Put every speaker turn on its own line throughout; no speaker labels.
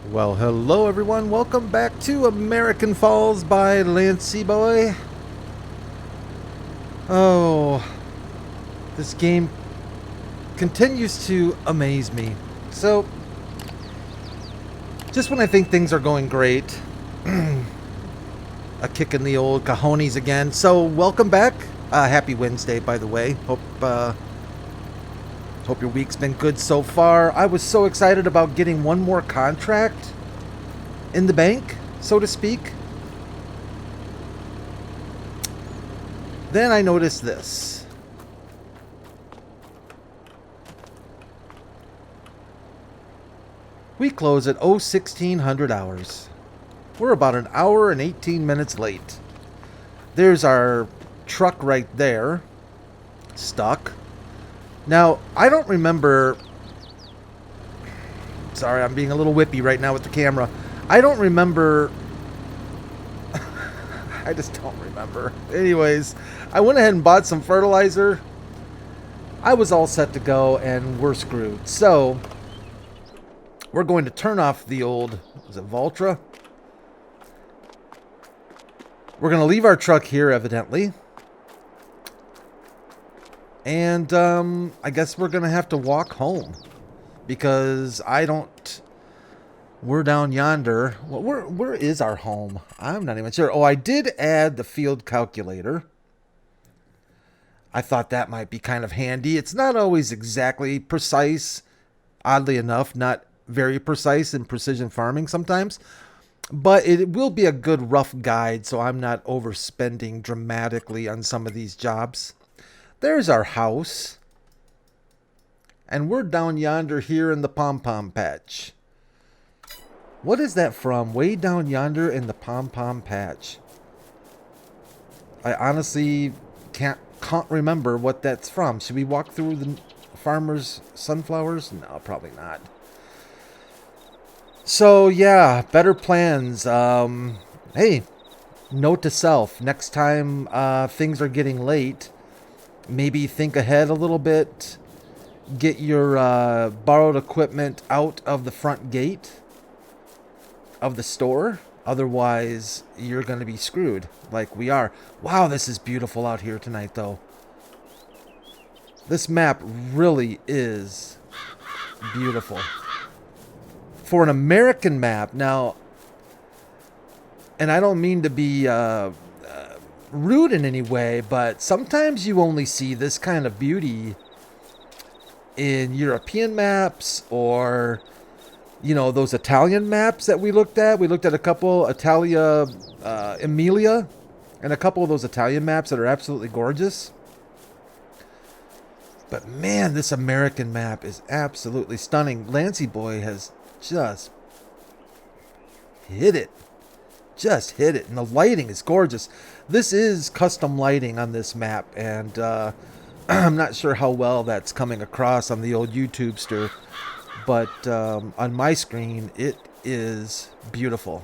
Well, hello everyone. Welcome back to American Falls by Lancyboi. Oh, this game continues to amaze me. So, just when I think things are going great, a kick in the old cojones again. So, welcome back. Happy Wednesday, by the way. Hope your week's been good so far. I was so excited about getting one more contract in the bank, so to speak. Then I noticed this. We close at 1600 hours. We're about an hour and 18 minutes late. There's our truck right there, stuck. Now, I don't remember... Sorry, I'm being a little whippy right now with the camera. I don't remember... I just don't remember. Anyways, I went ahead and bought some fertilizer. I was all set to go, and we're screwed. So, we're going to turn off the old... Is it Voltra? We're going to leave our truck here, evidently. And I guess we're going to have to walk home. Because I don't... We're down yonder. Well, where is our home? I'm not even sure. Oh, I did add the field calculator. I thought that might be kind of handy. It's not always exactly precise. Oddly enough, not very precise in precision farming sometimes. But it will be a good rough guide so I'm not overspending dramatically on some of these jobs. There's our house. And we're down yonder here in the pom-pom patch. What is that from? Way down yonder in the pom-pom patch. I honestly can't remember what that's from. Should we walk through the farmer's sunflowers? No, probably not. So, yeah, better plans. Hey, note to self. Next time things are getting late, maybe think ahead a little bit. Get your borrowed equipment out of the front gate of the store. Otherwise, you're going to be screwed like we are. Wow, this is beautiful out here tonight, though. This map really is beautiful. For an American map, now, and I don't mean to be rude in any way, but sometimes you only see this kind of beauty in European maps or, you know, those Italian maps that we looked at. We looked at a couple, Emilia, and a couple of those Italian maps that are absolutely gorgeous. But man, this American map is absolutely stunning. Lancyboi has just hit it. Just hit it. And the lighting is gorgeous. This is custom lighting on this map. And I'm not sure how well that's coming across on the old YouTubester. But on my screen, it is beautiful.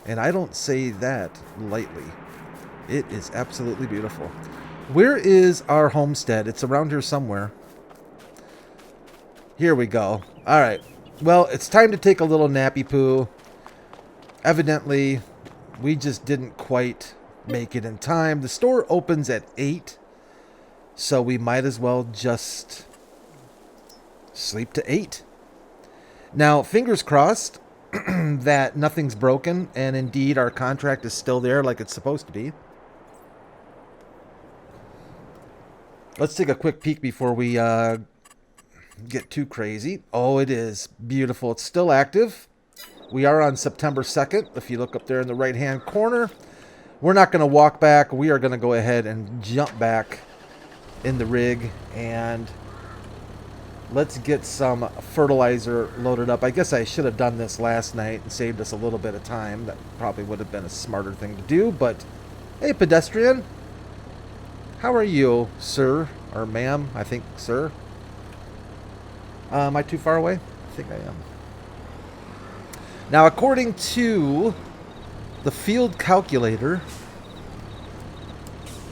And I don't say that lightly. It is absolutely beautiful. Where is our homestead? It's around here somewhere. Here we go. All right. Well, it's time to take a little nappy poo. Evidently, we just didn't quite make it in time. The store opens at 8. So we might as well just sleep to 8. Now, fingers crossed that nothing's broken. And indeed, our contract is still there like it's supposed to be. Let's take a quick peek before we get too crazy. Oh, it is beautiful. It's still active. We are on September 2nd. If you look up there in the right-hand corner, we're not going to walk back. We are going to go ahead and jump back in the rig. And let's get some fertilizer loaded up. I guess I should have done this last night and saved us a little bit of time. That probably would have been a smarter thing to do. But, hey, pedestrian. How are you, sir? Or ma'am? I think, sir. Am I too far away? I think I am. Now, according to the field calculator,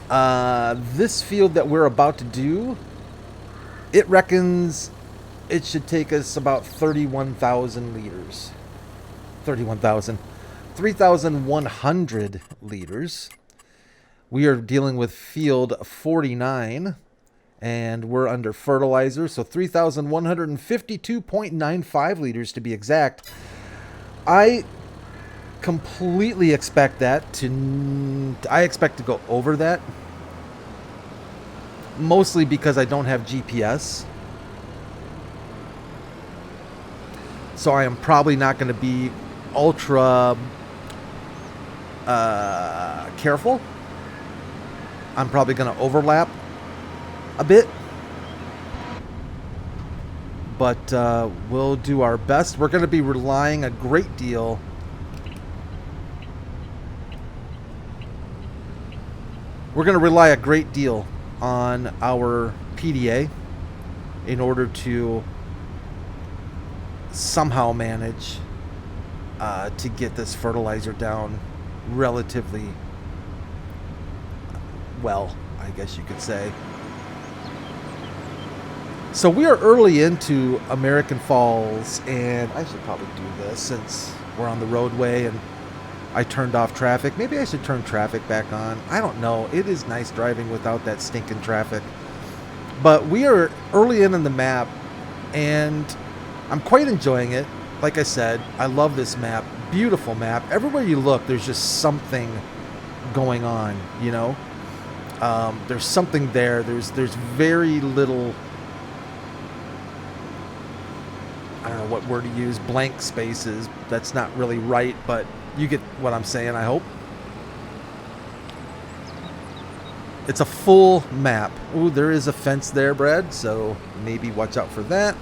this field that we're about to do, it reckons it should take us about 31,000 liters. 31,000. 3,100 liters. We are dealing with field 49, and we're under fertilizer, so 3,152.95 liters to be exact. I completely expect that to... I expect to go over that. Mostly because I don't have GPS. So I am probably not going to be ultra careful. I'm probably going to overlap a bit. But we'll do our best. We're going to be relying a great deal on our PDA in order to somehow manage to get this fertilizer down relatively well, I guess you could say. So we are early into American Falls, and I should probably do this since we're on the roadway and I turned off traffic. Maybe I should turn traffic back on. I don't know. It is nice driving without that stinking traffic. But we are early in the map, and I'm quite enjoying it. Like I said, I love this map. Beautiful map. Everywhere you look, there's just something going on, you know? There's something there. There's very little... I don't know what word to use. Blank spaces. That's not really right, but... you get what I'm saying, I hope. It's a full map. Ooh, there is a fence there, Brad, so maybe watch out for that.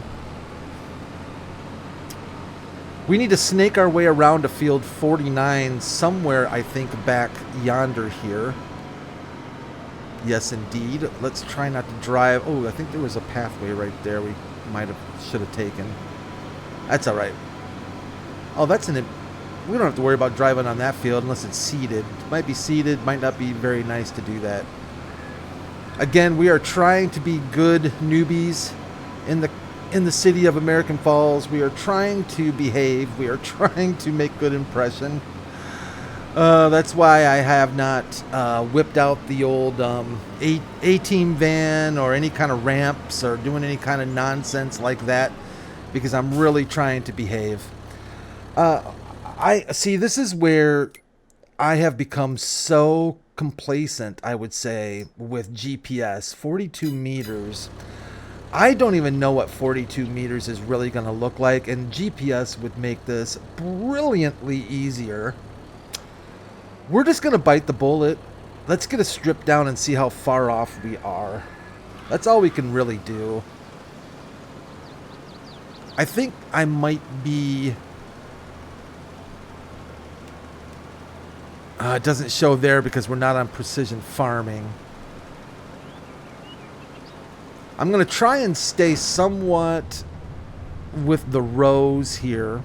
We need to snake our way around to field 49 somewhere, I think, back yonder here. Yes, indeed. Let's try not to drive. Oh, I think there was a pathway right there we should have taken. That's all right. Oh, that's an... we don't have to worry about driving on that field unless it's seeded. It might be seeded, might not be very nice to do that. Again, we are trying to be good newbies in the city of American Falls. We are trying to behave. We are trying to make good impression. That's why I have not whipped out the old A-Team van or any kind of ramps or doing any kind of nonsense like that, because I'm really trying to behave. I see, this is where I have become so complacent, I would say, with GPS. 42 meters. I don't even know what 42 meters is really going to look like, and GPS would make this brilliantly easier. We're just going to bite the bullet. Let's get a strip down and see how far off we are. That's all we can really do. I think I might be... it doesn't show there because we're not on precision farming. I'm going to try and stay somewhat with the rows here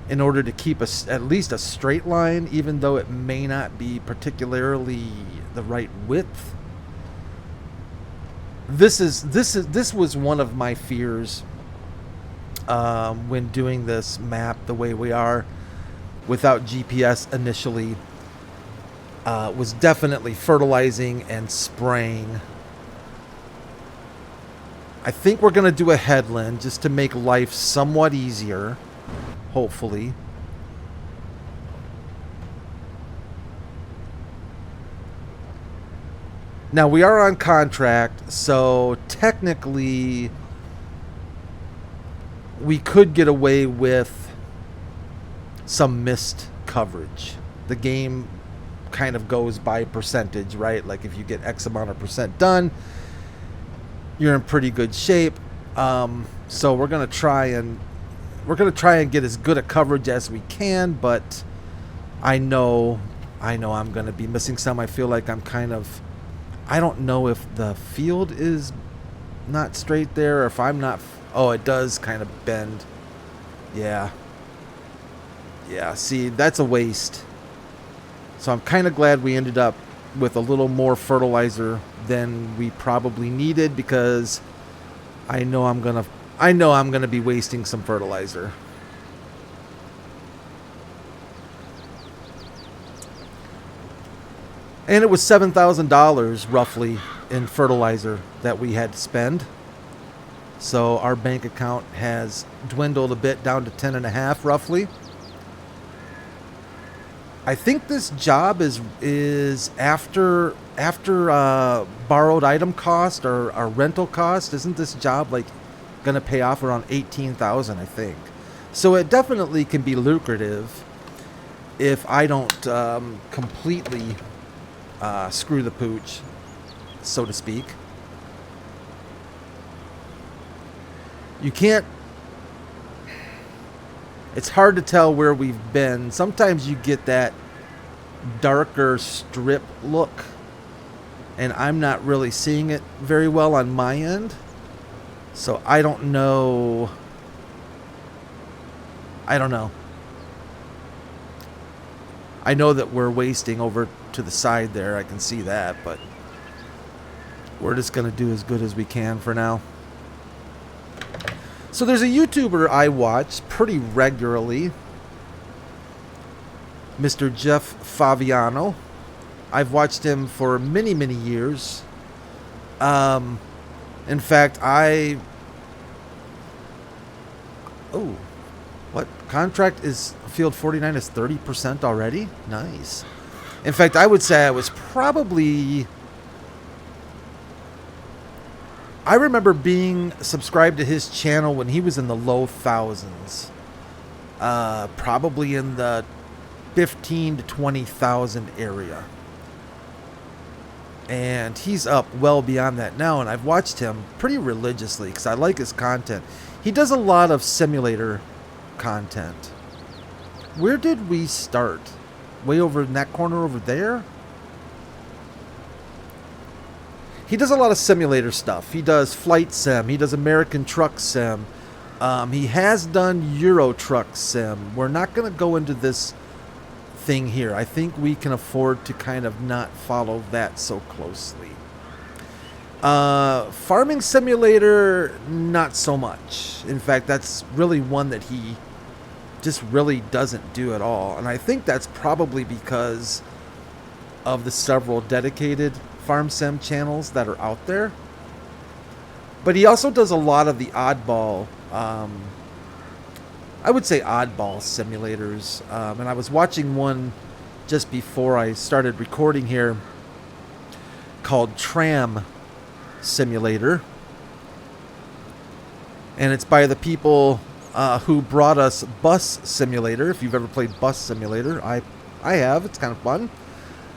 in order to keep at least a straight line, even though it may not be particularly the right width. This was one of my fears when doing this map the way we are without GPS initially. Was definitely fertilizing and spraying. I think we're going to do a headland just to make life somewhat easier, hopefully. Now, we are on contract, so technically we could get away with some missed coverage. The game kind of goes by percentage, right? Like if you get X amount of percent done, you're in pretty good shape. So we're gonna try and get as good a coverage as we can, but I know I'm gonna be missing some. I feel like I'm kind of, I don't know if the field is not straight there or if I'm not. Oh, it does kind of bend. Yeah, see, that's a waste. So I'm kind of glad we ended up with a little more fertilizer than we probably needed, because I know I'm going to I know I'm going to be wasting some fertilizer. And it was $7,000 roughly in fertilizer that we had to spend. So our bank account has dwindled a bit down to 10.5 roughly. I think this job is after borrowed item cost or our rental cost. Isn't this job like gonna pay off around 18,000? I think. So it definitely can be lucrative if I don't completely screw the pooch, so to speak. You can't. It's hard to tell where we've been. Sometimes you get that darker strip look, and I'm not really seeing it very well on my end. So I don't know. I know that we're wasting over to the side there. I can see that, but we're just going to do as good as we can for now. So there's a YouTuber I watch pretty regularly, Mr. Jeff Favignano. I've watched him for many, many years. In fact, what? Contract is Field 49 is 30% already? Nice. In fact, I would say I was probably... I remember being subscribed to his channel when he was in the low thousands. Probably in the 15 to 20,000 area. And he's up well beyond that now, and I've watched him pretty religiously because I like his content. He does a lot of simulator content. Where did we start? Way over in that corner over there? He does a lot of simulator stuff. He does Flight Sim. He does American Truck Sim. He has done Euro Truck Sim. We're not going to go into this thing here. I think we can afford to kind of not follow that so closely. Farming Simulator, not so much. In fact, that's really one that he just really doesn't do at all. And I think that's probably because of the several dedicated farm sim channels that are out there. But he also does a lot of the oddball, I would say oddball simulators. And I was watching one just before I started recording here called Tram Simulator. And it's by the people who brought us Bus Simulator. If you've ever played Bus Simulator, I have. It's kind of fun.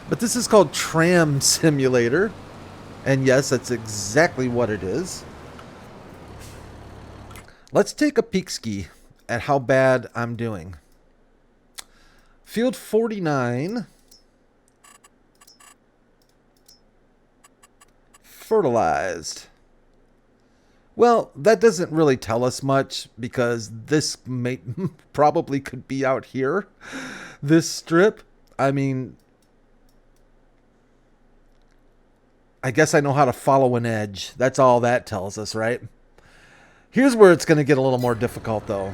But this is called Tram Simulator. And yes, that's exactly what it is. Let's take a peek ski at how bad I'm doing. Field 49. Fertilized. Well, that doesn't really tell us much because this probably could be out here. This strip. I mean... I guess I know how to follow an edge. That's all that tells us, right? Here's where it's going to get a little more difficult, though.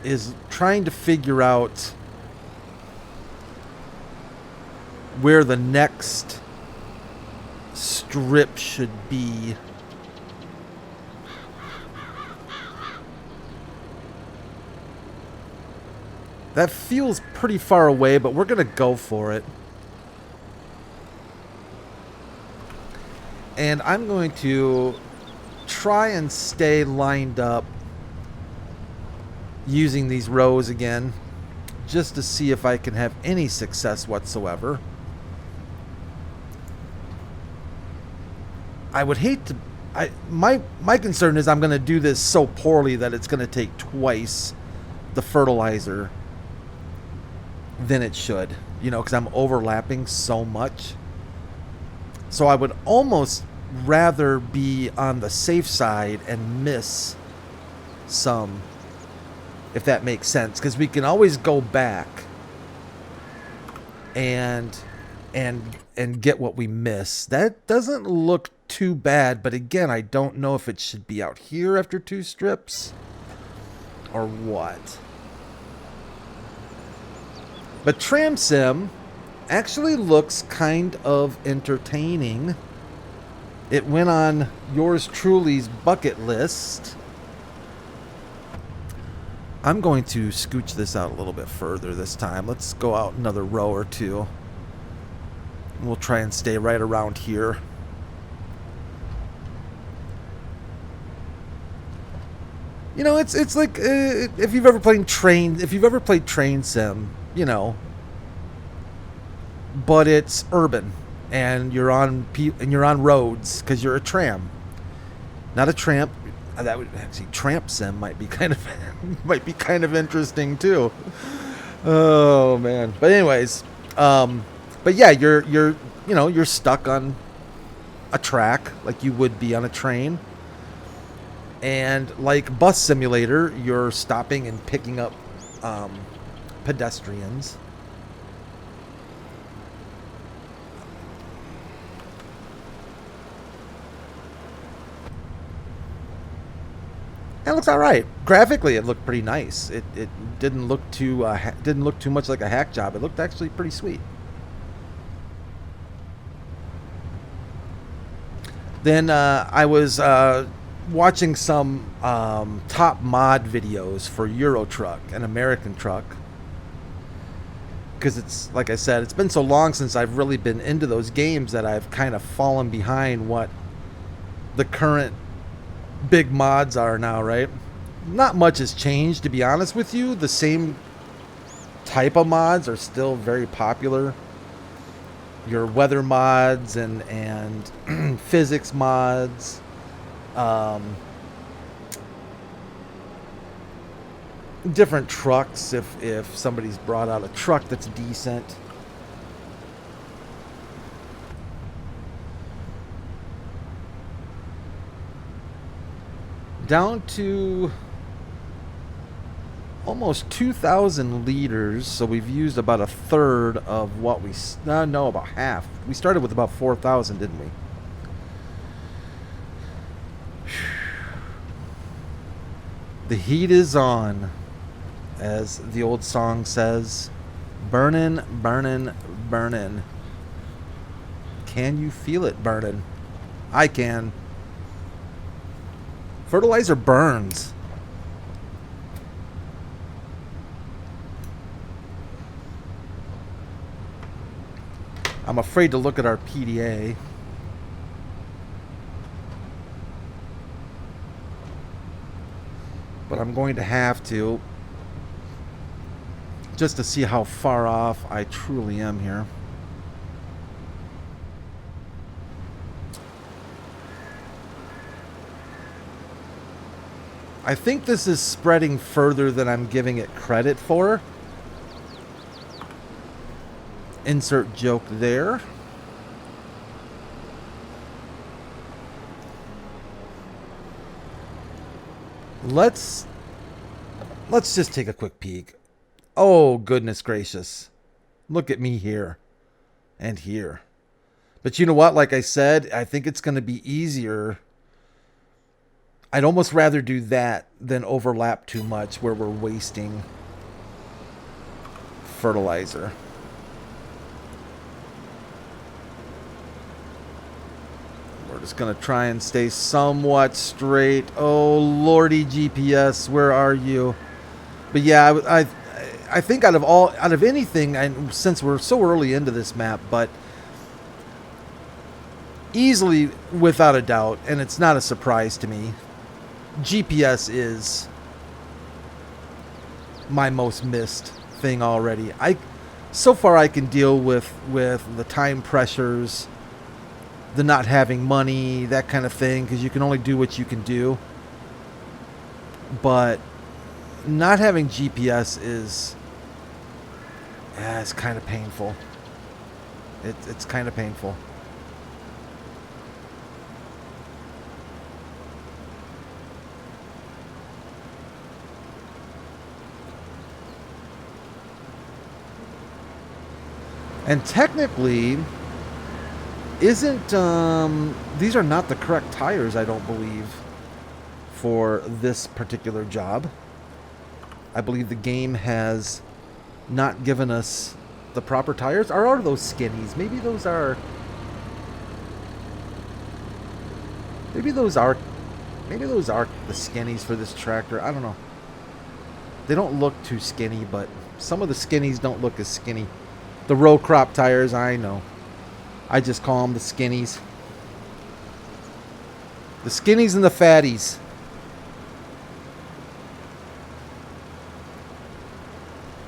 Is trying to figure out where the next strip should be. That feels pretty far away, but we're going to go for it. And I'm going to try and stay lined up using these rows again, just to see if I can have any success whatsoever. I would hate to... My concern is I'm going to do this so poorly that it's going to take twice the fertilizer than it should. You know, because I'm overlapping so much. So I would almost rather be on the safe side and miss some, if that makes sense, because we can always go back and get what we miss. That doesn't look too bad, but again, I don't know if it should be out here after 2 strips or what. But Tram Sim actually looks kind of entertaining. It went on yours truly's bucket list. I'm going to scooch this out a little bit further this time. Let's go out another row or two. We'll try and stay right around here. You know, it's like if you've ever played train sim, you know, but it's urban and you're on roads because you're a tram, not a tramp. That would actually Tramp Sim might be kind of interesting too. Oh man! But anyways, but yeah, you're stuck on a track like you would be on a train, and like Bus Simulator, you're stopping and picking up pedestrians. It looks all right. Graphically, it looked pretty nice. It didn't look too much like a hack job. It looked actually pretty sweet. Then I was watching some top mod videos for Euro Truck, an American truck, because it's like I said, it's been so long since I've really been into those games that I've kind of fallen behind what the current big mods are now, right? Not much has changed, to be honest with you. The same type of mods are still very popular. Your weather mods and physics mods, different trucks if somebody's brought out a truck that's decent. Down to almost 2,000 liters, so we've used about a third of what we... no, about half. We started with about 4,000, didn't we? The heat is on, as the old song says. Burnin', burnin', burnin'. Can you feel it burnin'? I can. Fertilizer burns. I'm afraid to look at our PDA. But I'm going to have to, just to see how far off I truly am here. I think this is spreading further than I'm giving it credit for. Insert joke there. Let's just take a quick peek. Oh, goodness gracious. Look at me here and here. But you know what? Like I said, I think it's going to be easier. I'd almost rather do that than overlap too much where we're wasting fertilizer. We're just going to try and stay somewhat straight. Oh, Lordy GPS, where are you? But yeah, I think out of anything, and since we're so early into this map, but easily, without a doubt, and it's not a surprise to me, GPS is my most missed thing already. So far I can deal with the time pressures, the not having money, that kind of thing, because you can only do what you can do. But not having GPS is it's kind of painful. It's kind of painful. And technically, isn't, these are not the correct tires, I don't believe, for this particular job. I believe the game has not given us the proper tires. Or are those skinnies? Maybe those are the skinnies for this tractor. I don't know. They don't look too skinny, but some of the skinnies don't look as skinny. The row crop tires, I know. I just call them the skinnies. The skinnies and the fatties.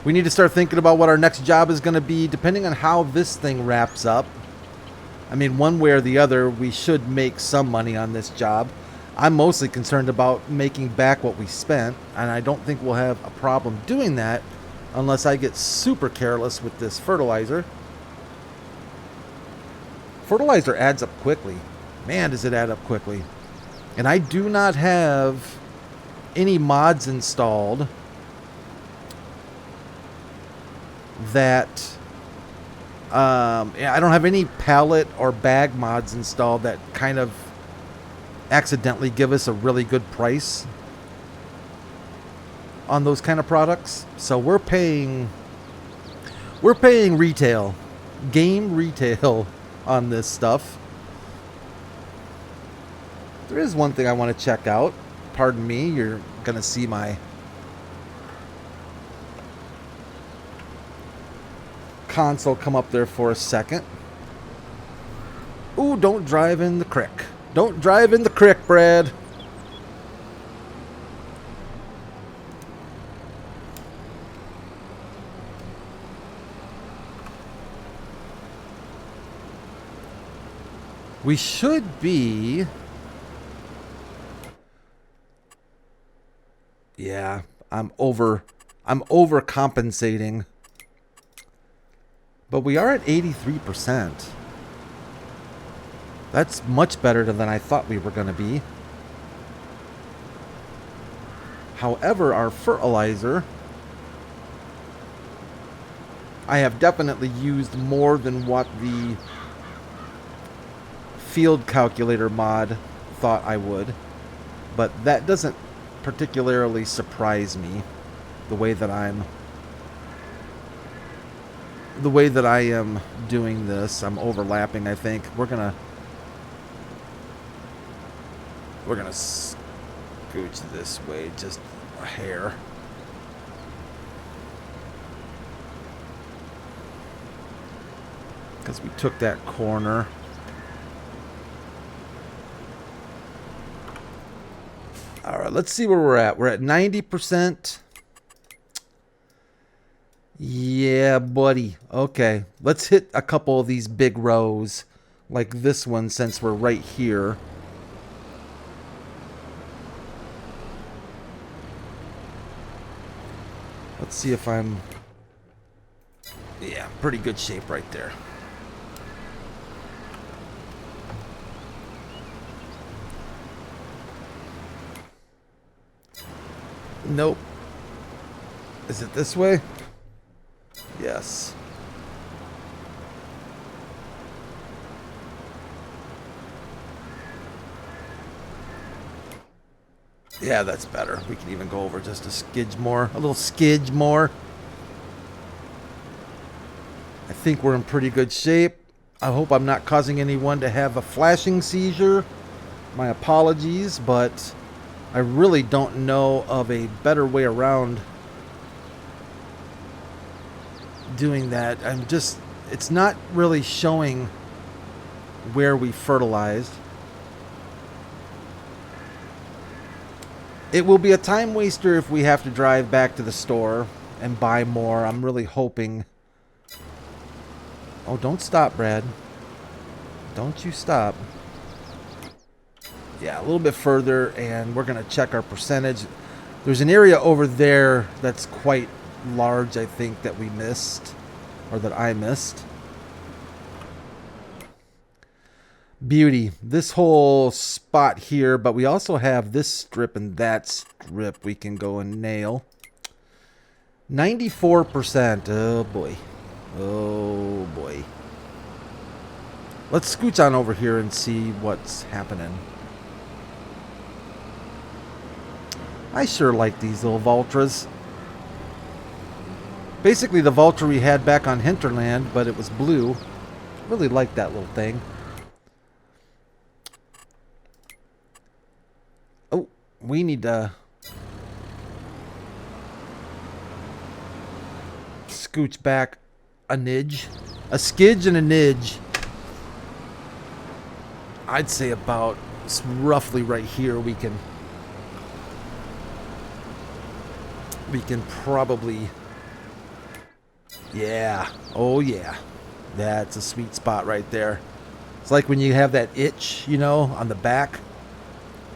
We need to start thinking about what our next job is going to be, depending on how this thing wraps up. I mean, one way or the other, we should make some money on this job. I'm mostly concerned about making back what we spent, and I don't think we'll have a problem doing that unless I get super careless with this fertilizer. Fertilizer adds up quickly. Man, does it add up quickly. And I do not have any mods installed that... I don't have any pallet or bag mods installed that kind of accidentally give us a really good price on those kind of products. So we're paying retail, game retail on this stuff. There is one thing I want to check out. Pardon me, you're gonna see my console come up there for a second. Ooh, don't drive in the creek. Don't drive in the creek, Brad. We should be... Yeah, I'm overcompensating. But we are at 83%. That's much better than I thought we were going to be. However, our fertilizer, I have definitely used more than what the field calculator mod thought I would. But that doesn't particularly surprise me, the way that I am doing this. I'm overlapping, I think. We're gonna scooch this way just a hair. Because we took that corner. Alright, let's see where we're at. We're at 90%. Yeah, buddy. Okay, let's hit a couple of these big rows, like this one, since we're right here. Let's see if I'm... Yeah, pretty good shape right there. Nope. Is it this way? Yes. Yeah, that's better. We can even go over just a skidge more. A little skidge more. I think we're in pretty good shape. I hope I'm not causing anyone to have a flashing seizure. My apologies, but I really don't know of a better way around doing that. It's not really showing where we fertilized. It will be a time waster if we have to drive back to the store and buy more. I'm really hoping. Oh, don't stop, Brad. Don't you stop. Yeah, a little bit further, and we're going to check our percentage. There's an area over there that's quite large, I think, that we missed, or that I missed. Beauty. This whole spot here, but we also have this strip and that strip we can go and nail. 94%. Oh boy. Oh boy. Let's scooch on over here and see what's happening. I sure like these little Vultras. Basically the Vultra we had back on Hinterland, but it was blue. Really like that little thing. Oh, we need to scooch back a nidge. A skidge and a nidge. I'd say about roughly right here we can probably, yeah, oh yeah, that's a sweet spot right there. It's like when you have that itch, you know, on the back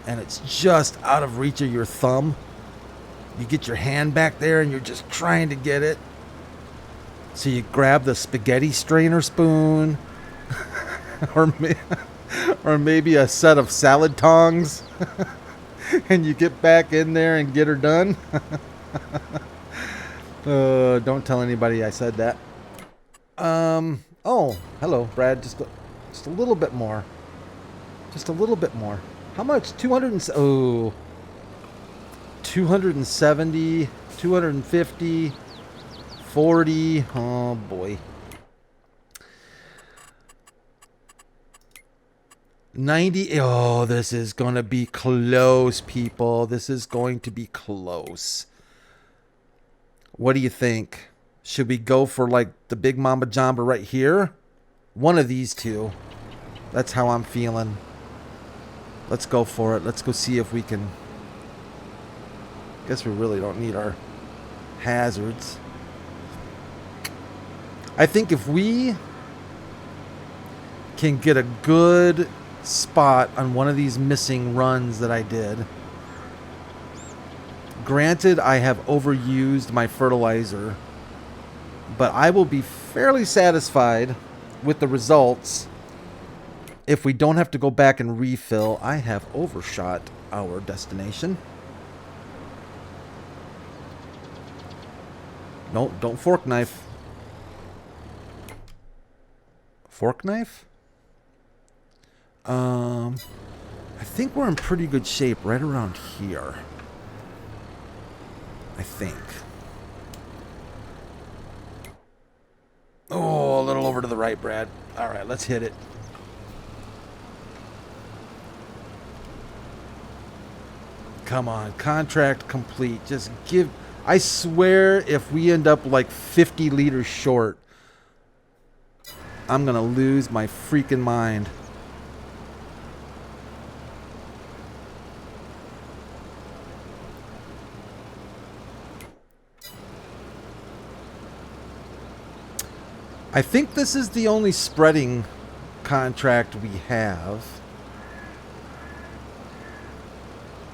and it's just out of reach of your thumb. You get your hand back there and you're just trying to get it. So you grab the spaghetti strainer spoon or maybe a set of salad tongs and you get back in there and get her done. Don't tell anybody I said that. Oh, hello, Brad. Just a little bit more. Just a little bit more. How much? 270, 250, 40. Oh, boy. 90. Oh, this is going to be close, people. This is going to be close. What do you think? Should we go for like the big mamba jamba right here? One of these two. That's how I'm feeling. Let's go for it. Let's go see if we can. Guess we really don't need our hazards. I think if we can get a good spot on one of these missing runs that I did. Granted, I have overused my fertilizer, but I will be fairly satisfied with the results if we don't have to go back and refill. I have overshot our destination. No, don't fork knife. Fork knife? I think we're in pretty good shape right around here. I think. Oh, a little over to the right, Brad. All right, let's hit it. Come on, contract complete. Just give... I swear if we end up like 50 liters short, I'm going to lose my freaking mind. I think this is the only spreading contract we have.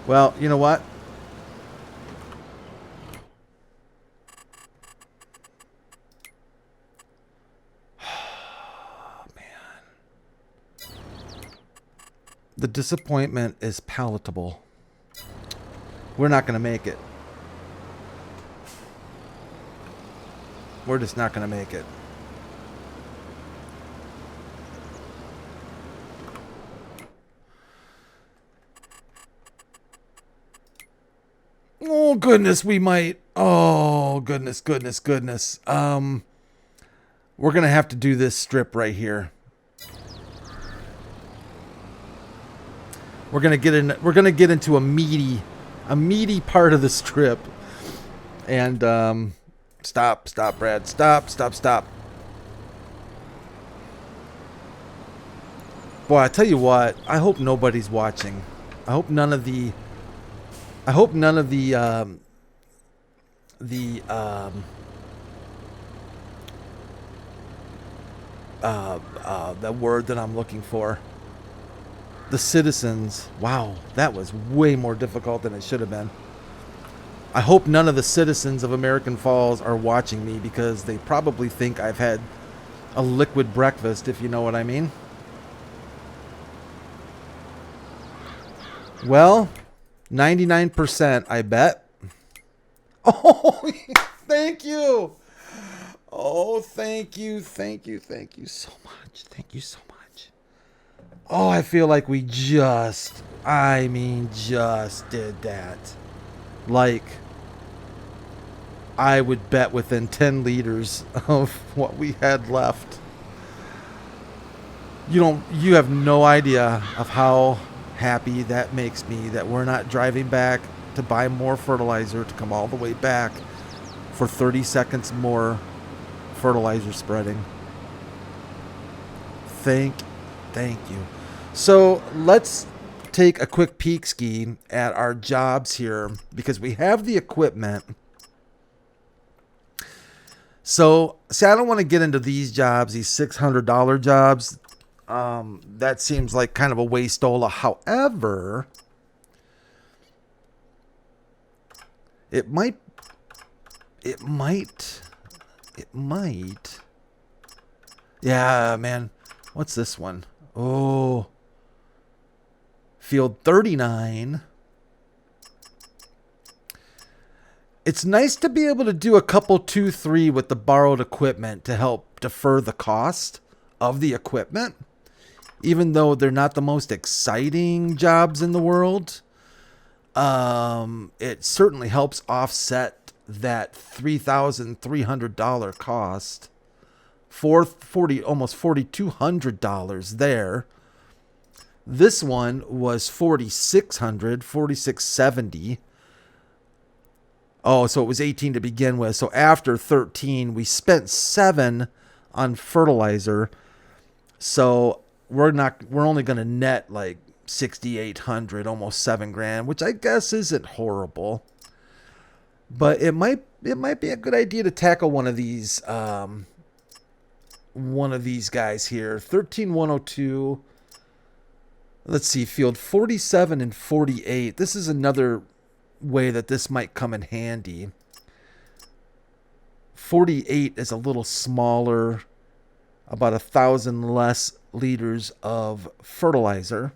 Well, you know what? Oh, man. The disappointment is palatable. We're not going to make it. We're just not going to make it. Oh, goodness, we might. Oh, goodness, goodness, goodness. We're going to have to do this strip right here. We're going to get into a meaty part of the strip. And stop, Brad. Stop. Boy, I tell you what, I hope nobody's watching. I hope none of the word that I'm looking for. The citizens. Wow, that was way more difficult than it should have been. I hope none of the citizens of American Falls are watching me because they probably think I've had a liquid breakfast, if you know what I mean. Well, 99%, I bet. Oh, thank you. Oh, thank you so much. Thank you so much. Oh, I feel like we just, I mean, just did that. Like, I would bet within 10 liters of what we had left. You have no idea of how happy that makes me that we're not driving back to buy more fertilizer to come all the way back for 30 seconds more fertilizer spreading. Thank you. So let's take a quick peek ski at our jobs here because we have the equipment. So, see, I don't want to get into these jobs, these $600 jobs. That seems like kind of a waste-ola. However, it might. Yeah, man. What's this one? Oh. Field 39. It's nice to be able to do a couple 2-3 with the borrowed equipment to help defer the cost of the equipment. Even though they're not the most exciting jobs in the world, it certainly helps offset that $3,300 cost. Almost $4,200 there. This one was $4,670. Oh, so it was 18 to begin with. So after 13, we spent 7 on fertilizer. So we're only going to net like 6,800, almost $7,000, which I guess isn't horrible. But it might be a good idea to tackle one of these guys here. 13102. Let's see, field 47 and 48. This is another way that this might come in handy. 48 is a little smaller, about 1,000 less liters of fertilizer.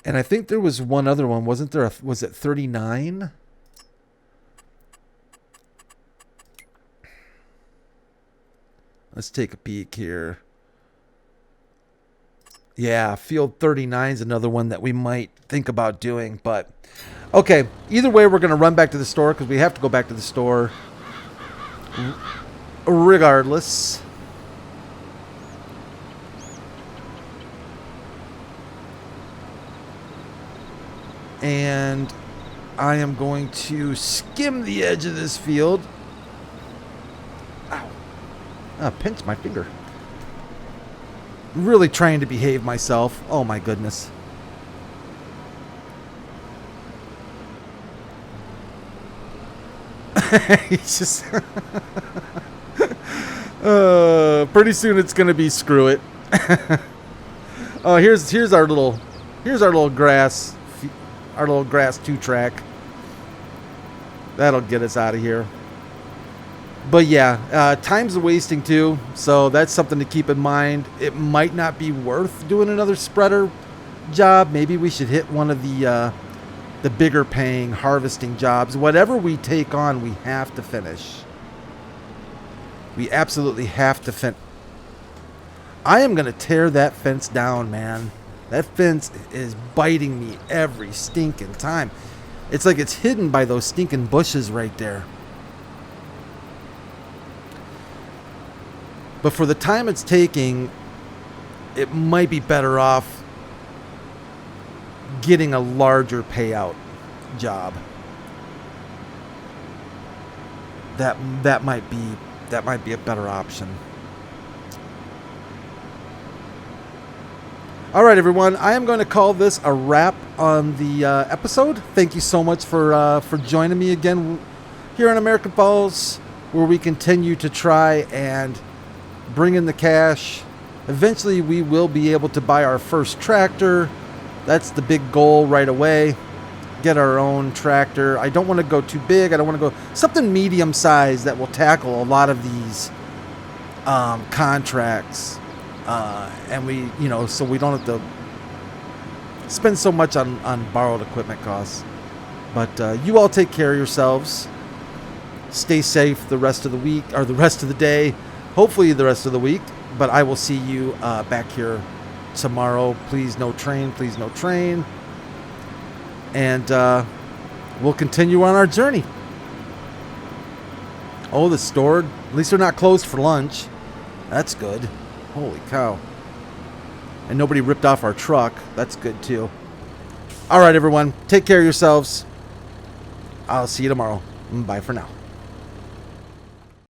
And I think there was one other one, wasn't there? Was it 39? Let's take a peek here. Yeah, field 39 is another one that we might think about doing. But, okay, either way, we're going to run back to the store because we have to go back to the store regardless. And I am going to skim the edge of this field. Ow. I pinched my finger. Really trying to behave myself. Oh my goodness. He's just pretty soon it's gonna be screw it. Oh, here's our little grass 2-track. That'll get us out of here. But yeah, time's wasting too, so that's something to keep in mind. It might not be worth doing another spreader job. Maybe we should hit one of the bigger paying harvesting jobs. Whatever we take on, we have to finish. We absolutely have to finish. I am going to tear that fence down, man. That fence is biting me every stinking time. It's like it's hidden by those stinking bushes right there. But for the time it's taking, it might be better off getting a larger payout job. That might be a better option. All right, everyone. I am going to call this a wrap on the episode. Thank you so much for joining me again here in American Falls, where we continue to try and bring in the cash. Eventually, we will be able to buy our first tractor. That's the big goal right away. Get our own tractor. I don't want to go too big. I don't want to go something medium size that will tackle a lot of these contracts. And we, so we don't have to spend so much on borrowed equipment costs. But you all take care of yourselves. Stay safe the rest of the week, or the rest of the day. Hopefully the rest of the week. But I will see you back here tomorrow. Please no train. Please no train. And we'll continue on our journey. Oh, the stored. At least they're not closed for lunch. That's good. Holy cow. And nobody ripped off our truck. That's good too. All right, everyone. Take care of yourselves. I'll see you tomorrow. Bye for now.